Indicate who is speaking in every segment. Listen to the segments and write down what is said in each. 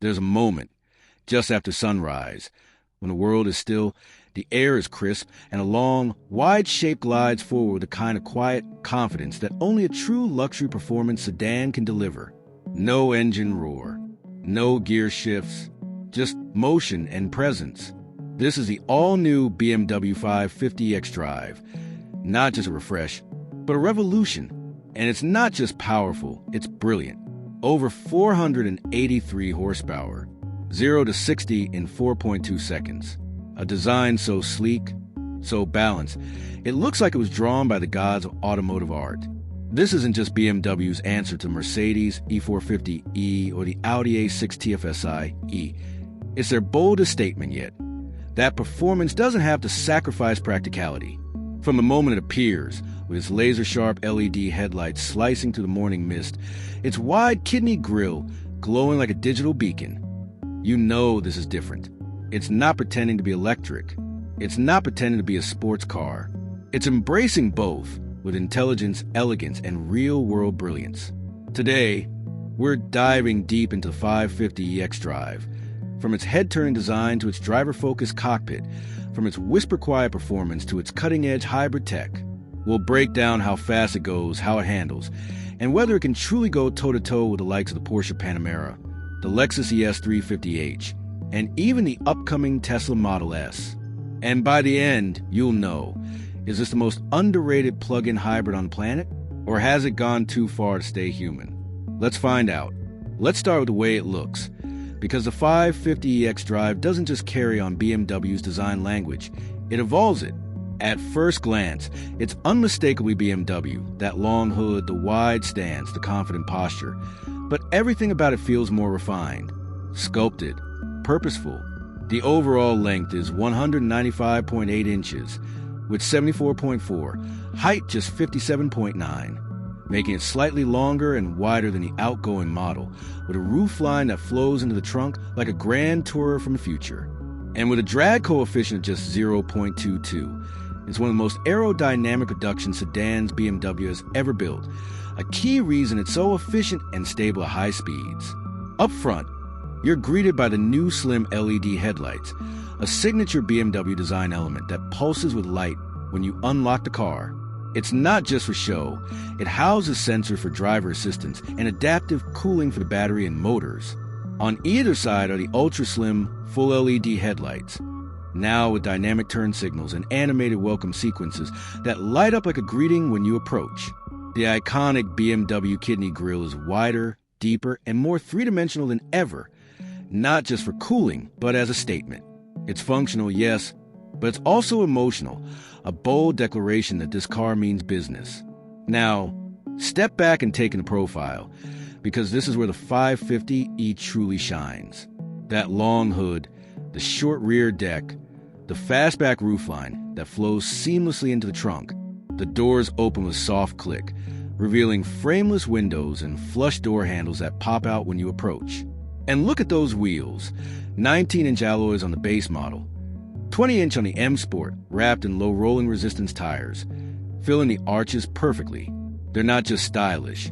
Speaker 1: There's a moment, just after sunrise, when the world is still, the air is crisp, and a long, wide shape glides forward with the kind of quiet confidence that only a true luxury performance sedan can deliver. No engine roar, no gear shifts, just motion and presence. This is the all-new BMW 550 xDrive. Not just a refresh, but a revolution. And it's not just powerful, it's brilliant. Over 483 horsepower, 0 to 60 in 4.2 seconds. A design so sleek, so balanced, it looks like it was drawn by the gods of automotive art. This isn't just BMW's answer to Mercedes E450e or the Audi A6 TFSI-E. It's their boldest statement yet. That performance doesn't have to sacrifice practicality. From the moment it appears, with its laser-sharp LED headlights slicing through the morning mist, its wide kidney grille glowing like a digital beacon, you know this is different. It's not pretending to be electric. It's not pretending to be a sports car. It's embracing both with intelligence, elegance, and real-world brilliance. Today, we're diving deep into the 550 xDrive. From its head-turning design to its driver-focused cockpit, from its whisper-quiet performance to its cutting-edge hybrid tech, we'll break down how fast it goes, how it handles, and whether it can truly go toe-to-toe with the likes of the Porsche Panamera, the Lexus ES 350h, and even the upcoming Tesla Model S. And by the end, you'll know, is this the most underrated plug-in hybrid on the planet? Or has it gone too far to stay human? Let's find out. Let's start with the way it looks. Because the 550 xDrive doesn't just carry on BMW's design language, it evolves it. At first glance, it's unmistakably BMW, that long hood, the wide stance, the confident posture. But everything about it feels more refined, sculpted, purposeful. The overall length is 195.8 inches, with 74.4, height just 57.9. Making it slightly longer and wider than the outgoing model, with a roofline that flows into the trunk like a grand tourer from the future. And with a drag coefficient of just 0.22, it's one of the most aerodynamic reduction sedans BMW has ever built, a key reason it's so efficient and stable at high speeds. Up front, you're greeted by the new slim LED headlights, a signature BMW design element that pulses with light when you unlock the car. It's not just for show. It houses sensors for driver assistance and adaptive cooling for the battery and motors. On either side are the ultra-slim, full LED headlights, now with dynamic turn signals and animated welcome sequences that light up like a greeting when you approach. The iconic BMW kidney grille is wider, deeper, and more three-dimensional than ever, not just for cooling, but as a statement. It's functional, yes, but it's also emotional, a bold declaration that this car means business. Now, step back and take in the profile, because this is where the 550e truly shines. That long hood, the short rear deck, the fastback roofline that flows seamlessly into the trunk. The doors open with soft click, revealing frameless windows and flush door handles that pop out when you approach. And look at those wheels, 19-inch alloys on the base model, 20-inch on the M Sport, wrapped in low rolling resistance tires, filling the arches perfectly. They're not just stylish.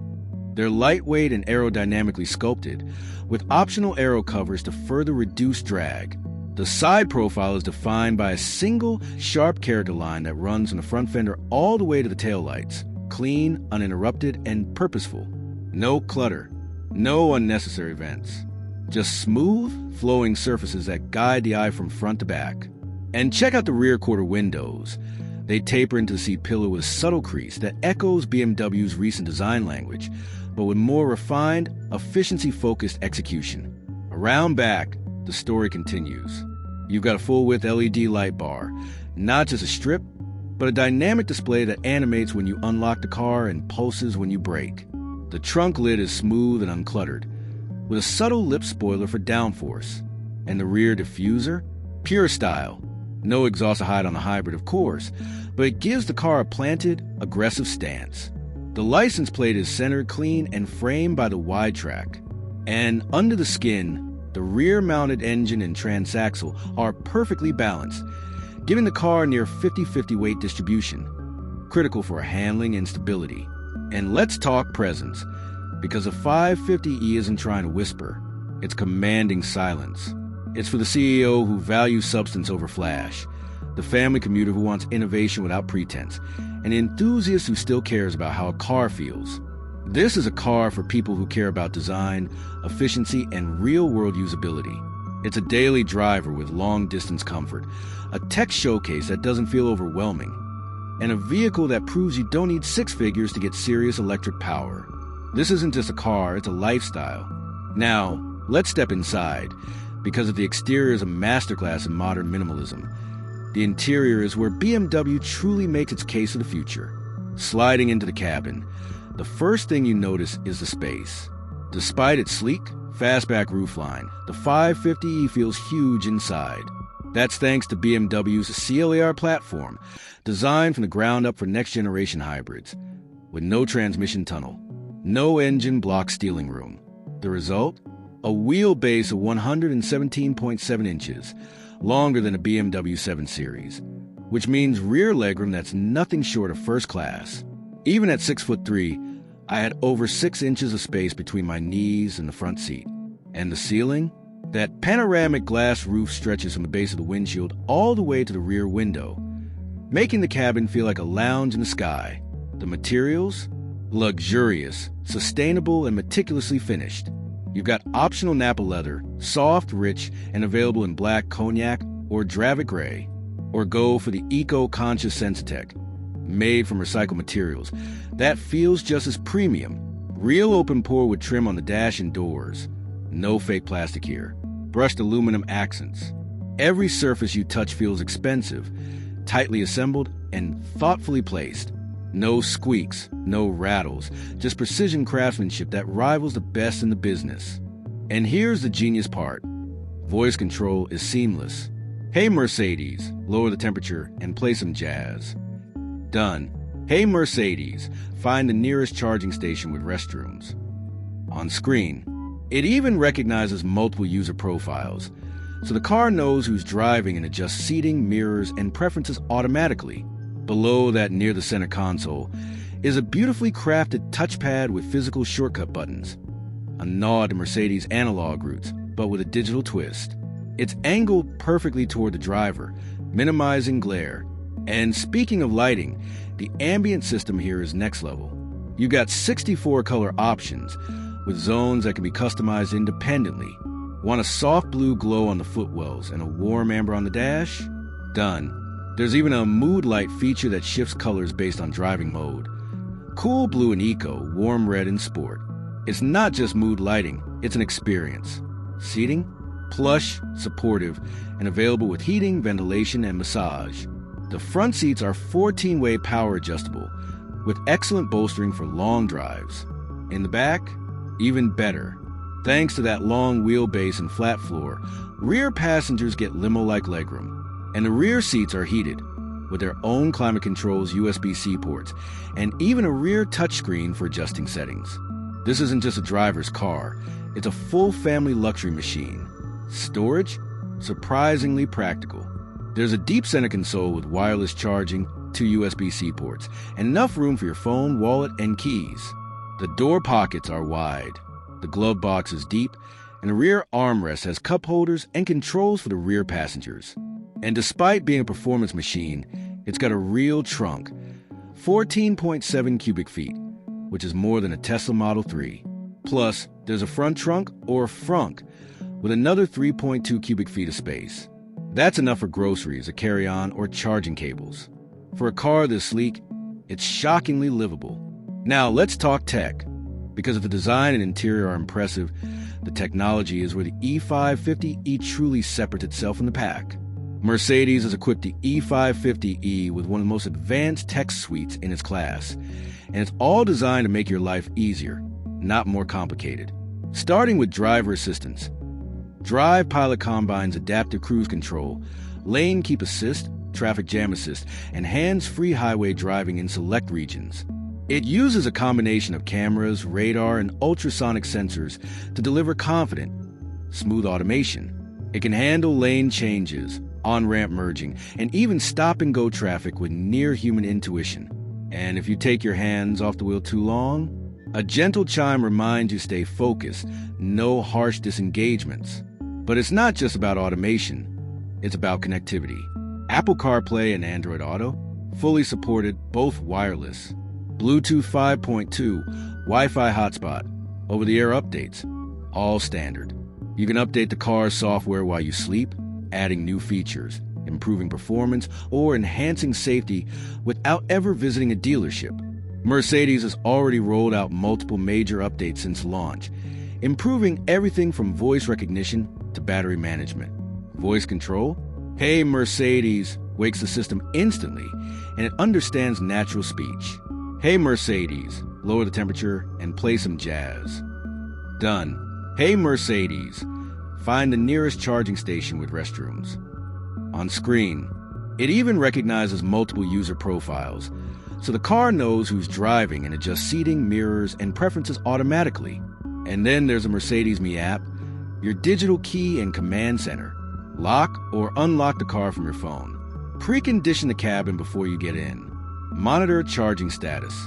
Speaker 1: They're lightweight and aerodynamically sculpted, with optional aero covers to further reduce drag. The side profile is defined by a single, sharp character line that runs from the front fender all the way to the taillights, clean, uninterrupted, and purposeful. No clutter, no unnecessary vents. Just smooth, flowing surfaces that guide the eye from front to back. And check out the rear quarter windows. They taper into the seat pillow with a subtle crease that echoes BMW's recent design language, but with more refined, efficiency-focused execution. Around back, the story continues. You've got a full-width LED light bar, not just a strip, but a dynamic display that animates when you unlock the car and pulses when you brake. The trunk lid is smooth and uncluttered, with a subtle lip spoiler for downforce. And the rear diffuser? Pure style. No exhaust hide on the hybrid, of course, but it gives the car a planted, aggressive stance. The license plate is centered clean and framed by the wide track. And under the skin, the rear-mounted engine and transaxle are perfectly balanced, giving the car near 50-50 weight distribution, critical for handling and stability. And let's talk presence, because the 550e isn't trying to whisper, It's commanding silence. It's for the CEO who values substance over flash, the family commuter who wants innovation without pretense, and the enthusiast who still cares about how a car feels. This is a car for people who care about design, efficiency, and real-world usability. It's a daily driver with long-distance comfort, a tech showcase that doesn't feel overwhelming, and a vehicle that proves you don't need six figures to get serious electric power. This isn't just a car, it's a lifestyle. Now, let's step inside, because the exterior is a masterclass in modern minimalism. The interior is where BMW truly makes its case for the future. Sliding into the cabin, the first thing you notice is the space. Despite its sleek, fastback roofline, the 550e feels huge inside. That's thanks to BMW's CLAR platform, designed from the ground up for next-generation hybrids, with no transmission tunnel, no engine block steering room. The result? A wheelbase of 117.7 inches, longer than a BMW 7 Series, which means rear legroom that's nothing short of first class. Even at 6'3", I had over 6 inches of space between my knees and the front seat. And the ceiling? That panoramic glass roof stretches from the base of the windshield all the way to the rear window, making the cabin feel like a lounge in the sky. The materials? Luxurious, sustainable, and meticulously finished. You've got optional Napa leather, soft, rich, and available in black cognac or Dravet gray. Or go for the eco-conscious Sensitech, made from recycled materials. That feels just as premium. Real open pore with trim on the dash and doors. No fake plastic here. Brushed aluminum accents. Every surface you touch feels expensive, tightly assembled, and thoughtfully placed. No squeaks, no rattles, just precision craftsmanship that rivals the best in the business. And here's the genius part. Voice control is seamless. Hey Mercedes, lower the temperature and play some jazz. Done. Hey Mercedes, find the nearest charging station with restrooms. On screen, it even recognizes multiple user profiles, so the car knows who's driving and adjusts seating, mirrors, and preferences automatically. Below that, near the center console, is a beautifully crafted touchpad with physical shortcut buttons. A nod to Mercedes' analog roots, but with a digital twist. It's angled perfectly toward the driver, minimizing glare. And speaking of lighting, the ambient system here is next level. You've got 64 color options, with zones that can be customized independently. Want a soft blue glow on the footwells and a warm amber on the dash? Done. There's even a mood light feature that shifts colors based on driving mode. Cool blue and eco, warm red and sport. It's not just mood lighting, it's an experience. Seating? Plush, supportive, and available with heating, ventilation, and massage. The front seats are 14-way power adjustable, with excellent bolstering for long drives. In the back, even better. Thanks to that long wheelbase and flat floor, rear passengers get limo-like legroom. And the rear seats are heated, with their own climate controls, USB-C ports, and even a rear touchscreen for adjusting settings. This isn't just a driver's car, it's a full family luxury machine. Storage? Surprisingly practical. There's a deep center console with wireless charging, 2 USB-C ports, and enough room for your phone, wallet, and keys. The door pockets are wide, the glove box is deep, and the rear armrest has cup holders and controls for the rear passengers. And despite being a performance machine, it's got a real trunk, 14.7 cubic feet, which is more than a Tesla Model 3. Plus, there's a front trunk, or frunk, with another 3.2 cubic feet of space. That's enough for groceries, a carry-on, or charging cables. For a car this sleek, it's shockingly livable. Now let's talk tech. Because if the design and interior are impressive, the technology is where the E550e truly separates itself from the pack. Mercedes has equipped the E550e with one of the most advanced tech suites in its class, and it's all designed to make your life easier, not more complicated. Starting with driver assistance. Drive Pilot combines adaptive cruise control, lane keep assist, traffic jam assist, and hands-free highway driving in select regions. It uses a combination of cameras, radar, and ultrasonic sensors to deliver confident, smooth automation. It can handle lane changes, on-ramp merging, and even stop-and-go traffic with near-human intuition. And if you take your hands off the wheel too long, A gentle chime reminds you to stay focused, no harsh disengagements. But it's not just about automation, it's about connectivity. Apple CarPlay and Android Auto, fully supported, both wireless. Bluetooth 5.2, Wi-Fi hotspot, over-the-air updates, all standard. You can update the car's software while you sleep, adding new features, improving performance, or enhancing safety without ever visiting a dealership. Mercedes has already rolled out multiple major updates since launch, improving everything from voice recognition to battery management. Voice control? Hey Mercedes wakes the system instantly, and it understands natural speech. Hey Mercedes, lower the temperature and play some jazz. Done. Hey Mercedes, find the nearest charging station with restrooms. On screen, it even recognizes multiple user profiles, so the car knows who's driving and adjusts seating, mirrors, and preferences automatically. And then there's a Mercedes Me app, your digital key and command center. Lock or unlock the car from your phone. Precondition the cabin before you get in. Monitor charging status.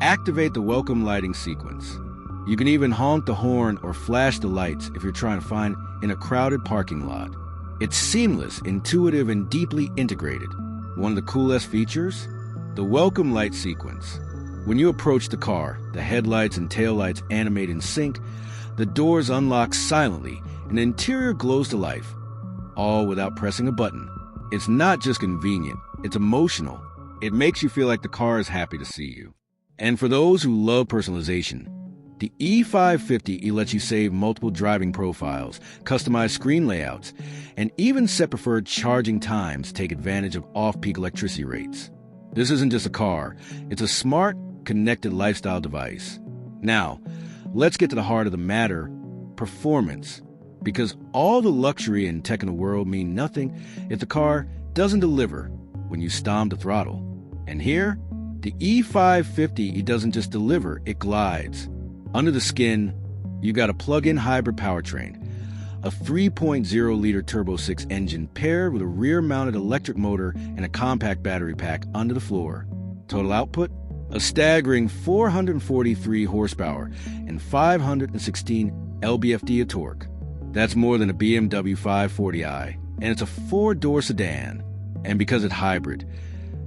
Speaker 1: Activate the welcome lighting sequence. You can even honk the horn or flash the lights if you're trying to find in a crowded parking lot. It's seamless, intuitive, and deeply integrated. One of the coolest features? The welcome light sequence. When you approach the car, the headlights and taillights animate in sync, the doors unlock silently, and the interior glows to life, all without pressing a button. It's not just convenient, it's emotional. It makes you feel like the car is happy to see you. And for those who love personalization, the E550e lets you save multiple driving profiles, customize screen layouts, and even set preferred charging times to take advantage of off-peak electricity rates. This isn't just a car, it's a smart, connected lifestyle device. Now, let's get to the heart of the matter, performance. Because all the luxury and tech in the world mean nothing if the car doesn't deliver when you stomp the throttle. And here, the E550e doesn't just deliver, it glides. Under the skin, you got a plug-in hybrid powertrain, a 3.0-liter Turbo 6 engine paired with a rear-mounted electric motor and a compact battery pack under the floor. Total output? A staggering 443 horsepower and 516 lb-ft of torque. That's more than a BMW 540i, and it's a four-door sedan. And because it's hybrid,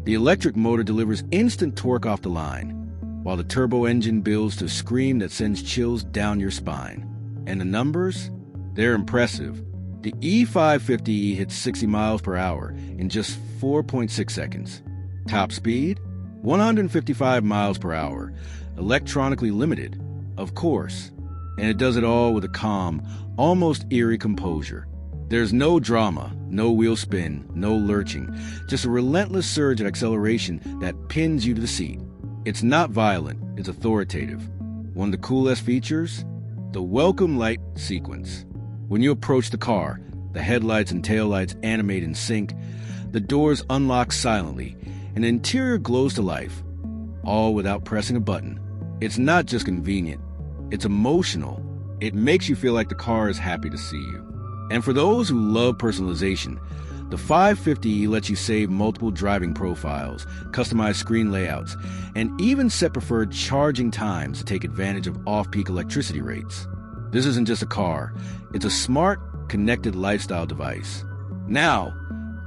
Speaker 1: the electric motor delivers instant torque off the line, while the turbo engine builds to a scream that sends chills down your spine. And the numbers? They're impressive. The E550e hits 60 miles per hour in just 4.6 seconds. Top speed? 155 miles per hour, electronically limited, of course. And it does it all with a calm, almost eerie composure. There's no drama, no wheel spin, no lurching, just a relentless surge of acceleration that pins you to the seat. It's not violent, it's authoritative. One of the coolest features? The welcome light sequence. When you approach the car, the headlights and taillights animate in sync, the doors unlock silently, and the interior glows to life, all without pressing a button. It's not just convenient, it's emotional. It makes you feel like the car is happy to see you. And for those who love personalization, the 550e lets you save multiple driving profiles, customize screen layouts, and even set preferred charging times to take advantage of off-peak electricity rates. This isn't just a car, it's a smart, connected lifestyle device. Now,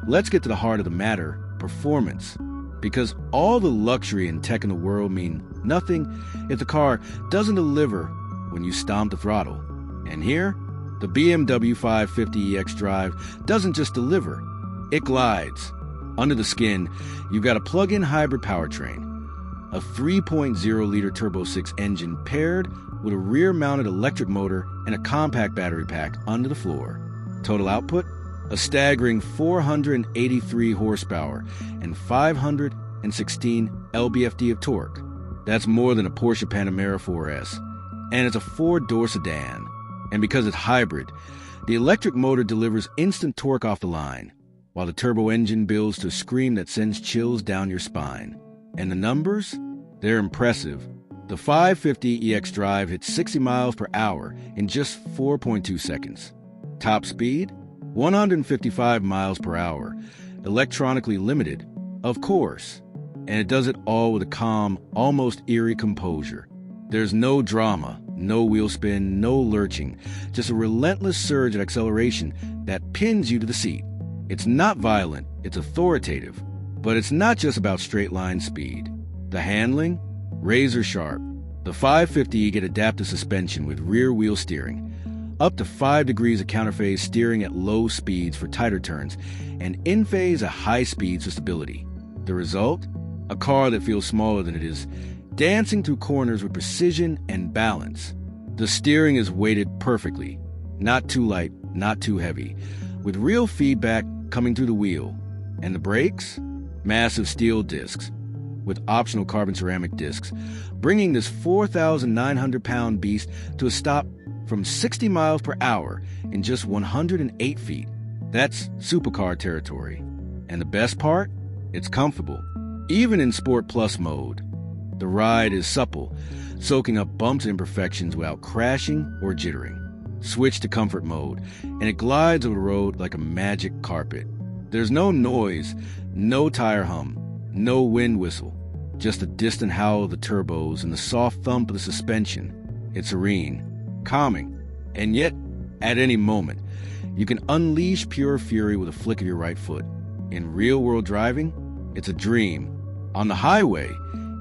Speaker 1: let's get to the heart of the matter, performance. Because all the luxury and tech in the world mean nothing if the car doesn't deliver when you stomp the throttle. And here, the BMW 550e xDrive doesn't just deliver, it glides. Under the skin, you've got a plug-in hybrid powertrain, a 3.0-liter Turbo 6 engine paired with a rear-mounted electric motor and a compact battery pack under the floor. Total output? A staggering 483 horsepower and 516 lb-ft of torque. That's more than a Porsche Panamera 4S, and it's a four-door sedan. And because it's hybrid, the electric motor delivers instant torque off the line, while the turbo engine builds to a scream that sends chills down your spine. And the numbers? They're impressive. The 550e xDrive hits 60 miles per hour in just 4.2 seconds. Top speed? 155 miles per hour, electronically limited, of course. And it does it all with a calm, almost eerie composure. There's no drama, no wheel spin, no lurching, just a relentless surge of acceleration that pins you to the seat. It's not violent, it's authoritative. But it's not just about straight-line speed. The handling? Razor sharp. The 550e get adaptive suspension with rear-wheel steering, up to 5 degrees of counterphase steering at low speeds for tighter turns, and in-phase at high speeds for stability. The result? A car that feels smaller than it is, dancing through corners with precision and balance. The steering is weighted perfectly, not too light, not too heavy, with real feedback coming through the wheel. And the brakes? Massive steel discs, with optional carbon ceramic discs, bringing this 4,900-pound beast to a stop from 60 miles per hour in just 108 feet. That's supercar territory. And the best part? It's comfortable, even in Sport Plus mode. The ride is supple, soaking up bumps and imperfections without crashing or jittering. Switch to comfort mode, and it glides over the road like a magic carpet. There's no noise, no tire hum, no wind whistle, just the distant howl of the turbos and the soft thump of the suspension. It's serene, calming, and yet, at any moment, you can unleash pure fury with a flick of your right foot. In real-world driving, it's a dream. On the highway,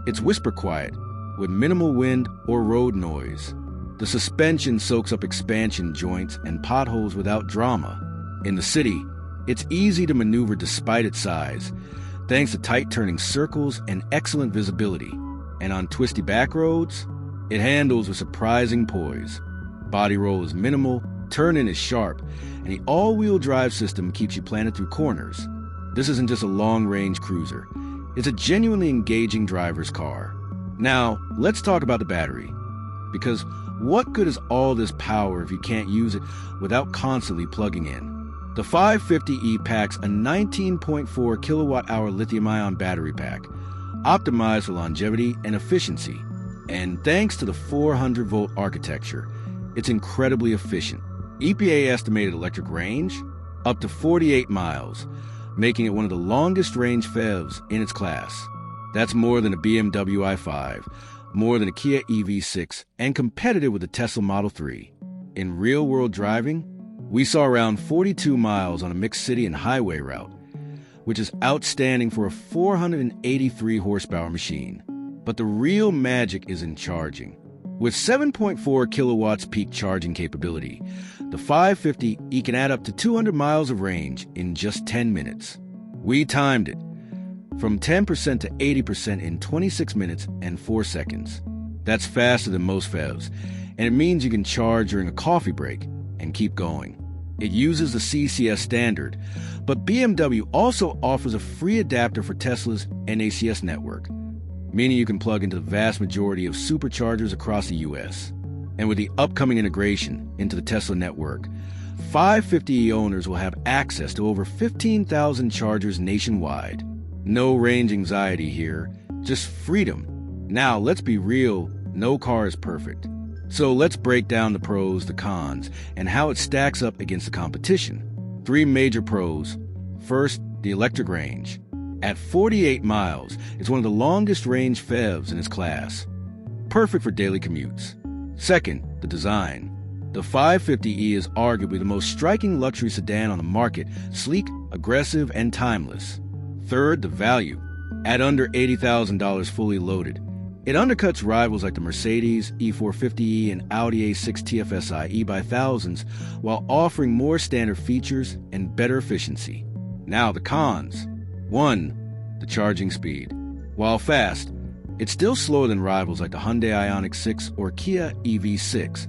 Speaker 1: it's whisper quiet, with minimal wind or road noise. The suspension soaks up expansion joints and potholes without drama. In the city, it's easy to maneuver despite its size, thanks to tight turning circles and excellent visibility. And on twisty back roads, it handles with surprising poise. Body roll is minimal, turn-in is sharp, and the all-wheel drive system keeps you planted through corners. This isn't just a long-range cruiser. It's a genuinely engaging driver's car. Now, let's talk about the battery. Because what good is all this power if you can't use it without constantly plugging in? The 550e packs a 19.4 kilowatt-hour lithium-ion battery pack, optimized for longevity and efficiency. And thanks to the 400-volt architecture, it's incredibly efficient. EPA estimated electric range? Up to 48 miles, making it one of the longest-range PHEVs in its class. That's more than a BMW i5, more than a Kia EV6, and competitive with the Tesla Model 3. In real-world driving, we saw around 42 miles on a mixed city and highway route, which is outstanding for a 483 horsepower machine. But the real magic is in charging. With 7.4 kilowatts peak charging capability, the 550e can add up to 200 miles of range in just 10 minutes. We timed it, from 10% to 80% in 26 minutes and 4 seconds. That's faster than most PHEVs, and it means you can charge during a coffee break and keep going. It uses the CCS standard, but BMW also offers a free adapter for Tesla's NACS network, meaning you can plug into the vast majority of superchargers across the US. And with the upcoming integration into the Tesla network, 550e owners will have access to over 15,000 chargers nationwide. No range anxiety here, just freedom. Now, let's be real, no car is perfect. So let's break down the pros, the cons, and how it stacks up against the competition. 3 major pros. First, the electric range. At 48 miles, it's one of the longest range PHEVs in its class. Perfect for daily commutes. Second, the design. The 550e is arguably the most striking luxury sedan on the market, sleek, aggressive, and timeless. Third, the value. At under $80,000 fully loaded, it undercuts rivals like the Mercedes E450e and Audi A6 TFSI by thousands, while offering more standard features and better efficiency. Now the cons. 1. The charging speed. While fast, it's still slower than rivals like the Hyundai Ioniq 6 or Kia EV6,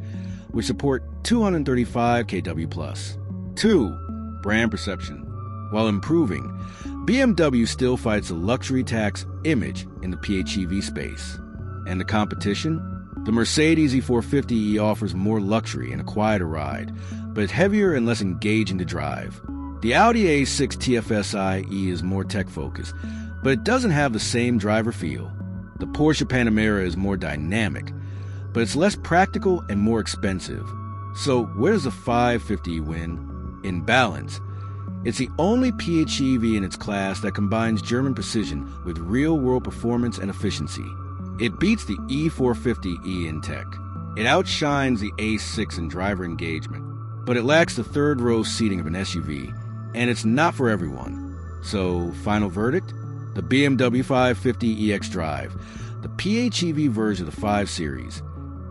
Speaker 1: which support 235 kW+. 2. Brand perception. While improving, BMW still fights the luxury tax image in the PHEV space. And the competition? The Mercedes E450e offers more luxury and a quieter ride, but it's heavier and less engaging to drive. The Audi A6 TFSI-E is more tech-focused, but it doesn't have the same driver feel. The Porsche Panamera is more dynamic, but it's less practical and more expensive. So where does the 550 win? In balance. It's the only PHEV in its class that combines German precision with real-world performance and efficiency. It beats the E450e in tech. It outshines the A6 in driver engagement, but it lacks the third-row seating of an SUV, and it's not for everyone. So, final verdict? The BMW 550e xDrive, the PHEV version of the 5 Series,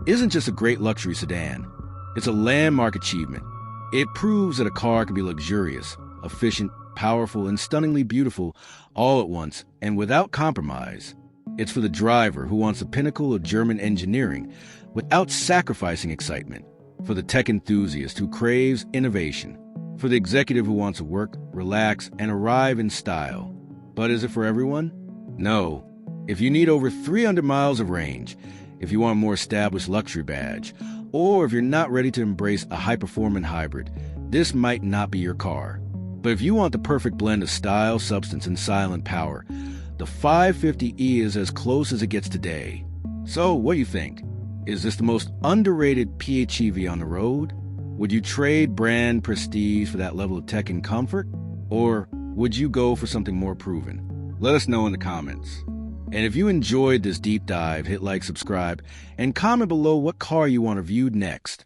Speaker 1: isn't just a great luxury sedan. It's a landmark achievement. It proves that a car can be luxurious, efficient, powerful, and stunningly beautiful all at once and without compromise. It's for the driver who wants the pinnacle of German engineering without sacrificing excitement, for the tech enthusiast who craves innovation, for the executive who wants to work, relax, and arrive in style. But is it for everyone? No. If you need over 300 miles of range, if you want a more established luxury badge, or if you're not ready to embrace a high-performance hybrid, this might not be your car. But if you want the perfect blend of style, substance, and silent power, the 550e is as close as it gets today. So, what do you think? Is this the most underrated PHEV on the road? Would you trade brand prestige for that level of tech and comfort? Or would you go for something more proven? Let us know in the comments. And if you enjoyed this deep dive, hit like, subscribe, and comment below what car you want reviewed next.